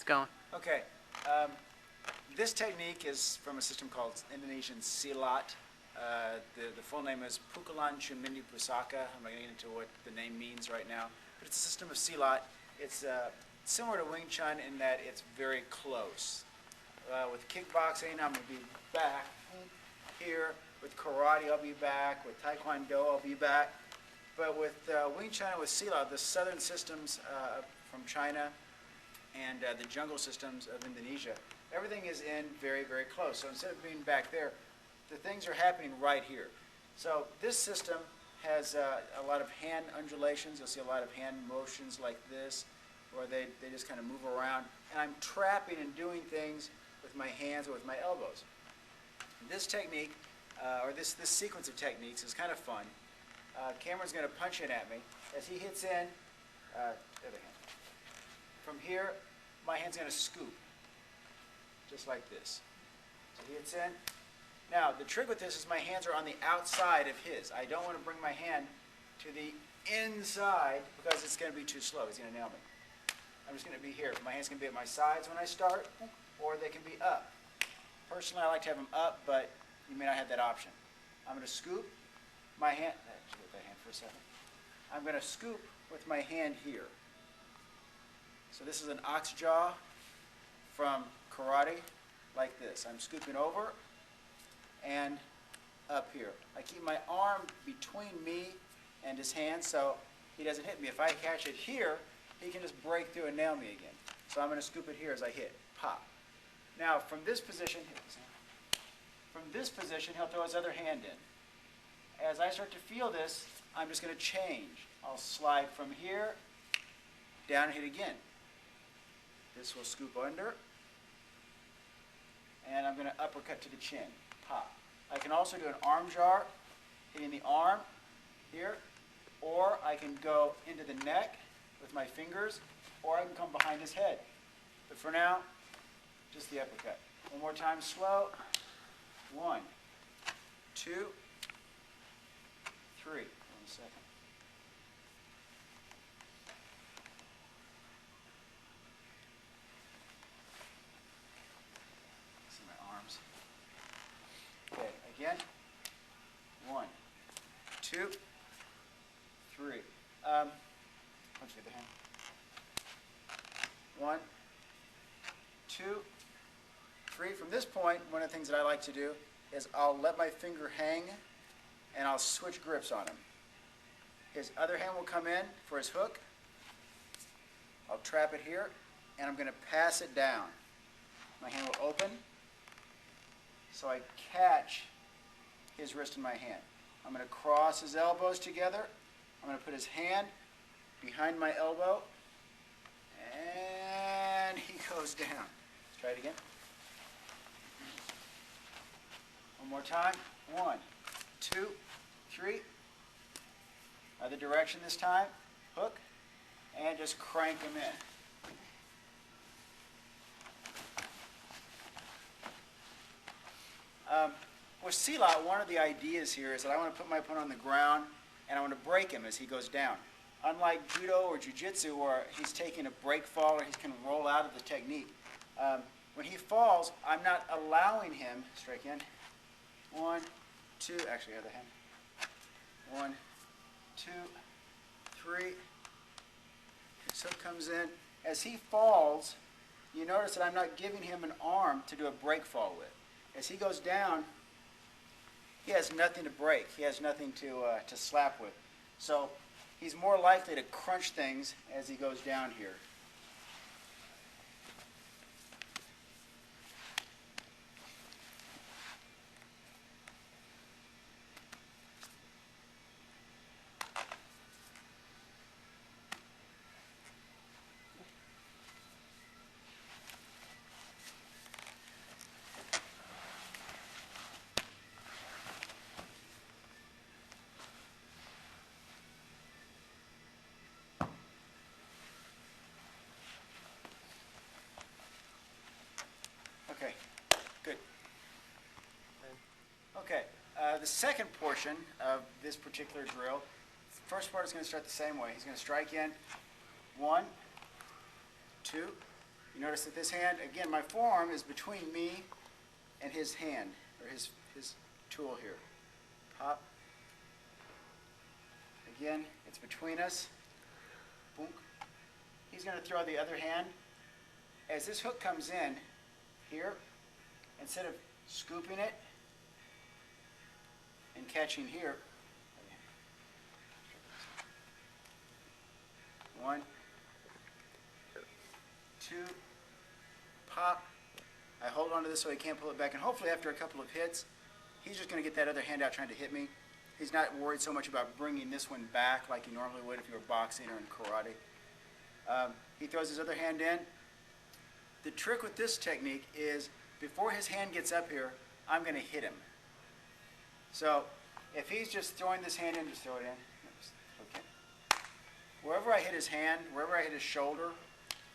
It's going. Okay. This technique is from a system called Indonesian Silat. The full name is Pukulan Cumindi Pusaka. I'm not going to get into what the name means right now. But it's a system of Silat. It's similar to Wing Chun in that it's very close. With kickboxing, I'm going to be back here. With karate, I'll be back. With taekwondo, I'll be back. But with Wing Chun and with Silat, the southern systems from China and the jungle systems of Indonesia, everything is in very, very close. So instead of being back there, the things are happening right here. So this system has a lot of hand undulations. You'll see a lot of hand motions like this, where they just kind of move around. And I'm trapping and doing things with my hands or with my elbows. This technique, or this sequence of techniques is kind of fun. Cameron's going to punch in at me. As he hits in, the other hand. From here, my hand's going to scoop, just like this. So he hits in. Now, the trick with this is my hands are on the outside of his. I don't want to bring my hand to the inside because it's going to be too slow. He's going to nail me. I'm just going to be here. My hands can be at my sides when I start, or they can be up. Personally, I like to have them up, but you may not have that option. I'm going to scoop my hand. Let's get that hand for a second. I'm going to scoop with my hand here. So this is an ox jaw from karate, like this. I'm scooping over and up here. I keep my arm between me and his hand so he doesn't hit me. If I catch it here, he can just break through and nail me again. So I'm going to scoop it here as I hit. Pop. Now from this position, he'll throw his other hand in. As I start to feel this, I'm just going to change. I'll slide from here, down and hit again. This will scoop under, and I'm going to uppercut to the chin. Pop. I can also do an arm jar, hitting the arm here, or I can go into the neck with my fingers, or I can come behind his head. But for now, just the uppercut. One more time, slow. 1, 2, 3. 1 second. See my arms. Okay, again. 1, 2, 3. Punch me the hand. 1, 2, 3. From this point, one of the things that I like to do is I'll let my finger hang and I'll switch grips on him. His other hand will come in for his hook. I'll trap it here and I'm going to pass it down. My hand will open so I catch his wrist in my hand. I'm going to cross his elbows together. I'm going to put his hand behind my elbow and he goes down. Let's try it again. One more time. 1, 2, 3. Other direction this time. Hook. And just crank him in. With Silat, one of the ideas here is that I want to put my opponent on the ground and I want to break him as he goes down. Unlike judo or jiu-jitsu where he's taking a break fall or he can roll out of the technique. When he falls, I'm not allowing him, strike in, 1, 2, actually other hand, 1, 2, 3, his hook comes in. As he falls, you notice that I'm not giving him an arm to do a break fall with. As he goes down, he has nothing to break. He has nothing to slap with. So he's more likely to crunch things as he goes down here. Okay, good. Okay, the second portion of this particular drill, the first part is going to start the same way. He's going to strike in 1, 2, You notice that this hand, again, my forearm is between me and his hand, or his tool here. Pop. Again, it's between us. Boom. He's going to throw the other hand. As this hook comes in here, instead of scooping it and catching here, 1, 2, pop. I hold on to this so he can't pull it back, and hopefully after a couple of hits, he's just going to get that other hand out trying to hit me. He's not worried so much about bringing this one back like he normally would if you were boxing or in karate. He throws his other hand in. The trick with this technique is before his hand gets up here, I'm going to hit him. So if he's just throwing this hand in, just throw it in. Okay. Wherever I hit his hand, wherever I hit his shoulder,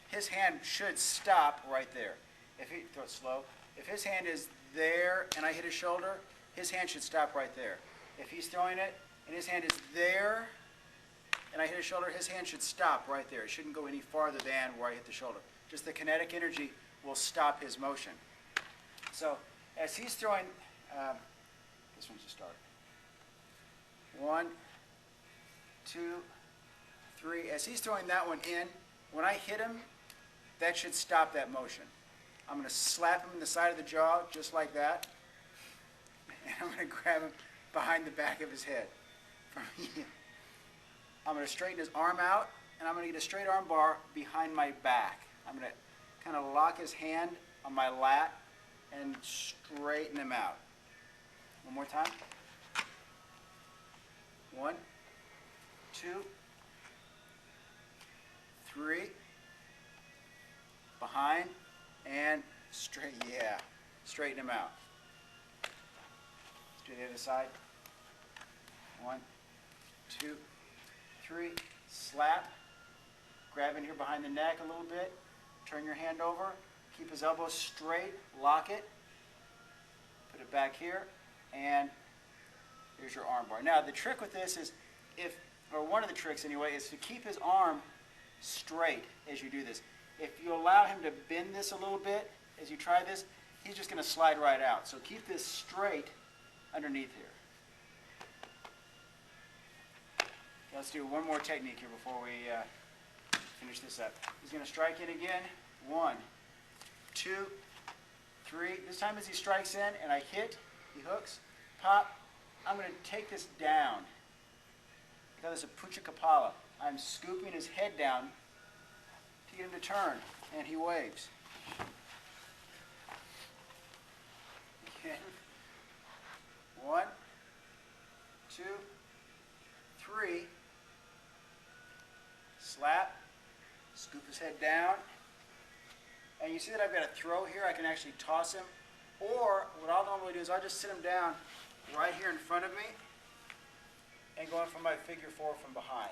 his hand should stop right there. If he throw it slow, if his hand is there and I hit his shoulder, his hand should stop right there. If he's throwing it and his hand is there and I hit his shoulder, his hand should stop right there. It shouldn't go any farther than where I hit the shoulder. Just the kinetic energy will stop his motion. So as he's throwing, this one's a start. 1, 2, 3. As he's throwing that one in, when I hit him, that should stop that motion. I'm going to slap him in the side of the jaw, just like that. And I'm going to grab him behind the back of his head. I'm going to straighten his arm out, and I'm going to get a straight arm bar behind my back. I'm going to kind of lock his hand on my lat and straighten him out. One more time. 1, 2, 3. Behind and straight. Yeah. Straighten him out. Let's do the other side. 1, 2, 3. Slap. Grab in here behind the neck a little bit. Turn your hand over. Keep his elbow straight. Lock it. Put it back here. And here's your arm bar. Now the trick with this is, or one of the tricks anyway, is to keep his arm straight as you do this. If you allow him to bend this a little bit as you try this, he's just going to slide right out. So keep this straight underneath here. Okay, let's do one more technique here before we finish this up. He's going to strike in again. 1, 2, 3. This time as he strikes in and I hit, he hooks, pop, I'm going to take this down. I call this a pucha kapala. I'm scooping his head down to get him to turn, and he waves. Okay. 1, 2, 3. Slap. Scoop his head down. And you see that I've got a throw here. I can actually toss him. Or what I'll normally do is I'll just sit him down right here in front of me and go in for my figure 4 from behind.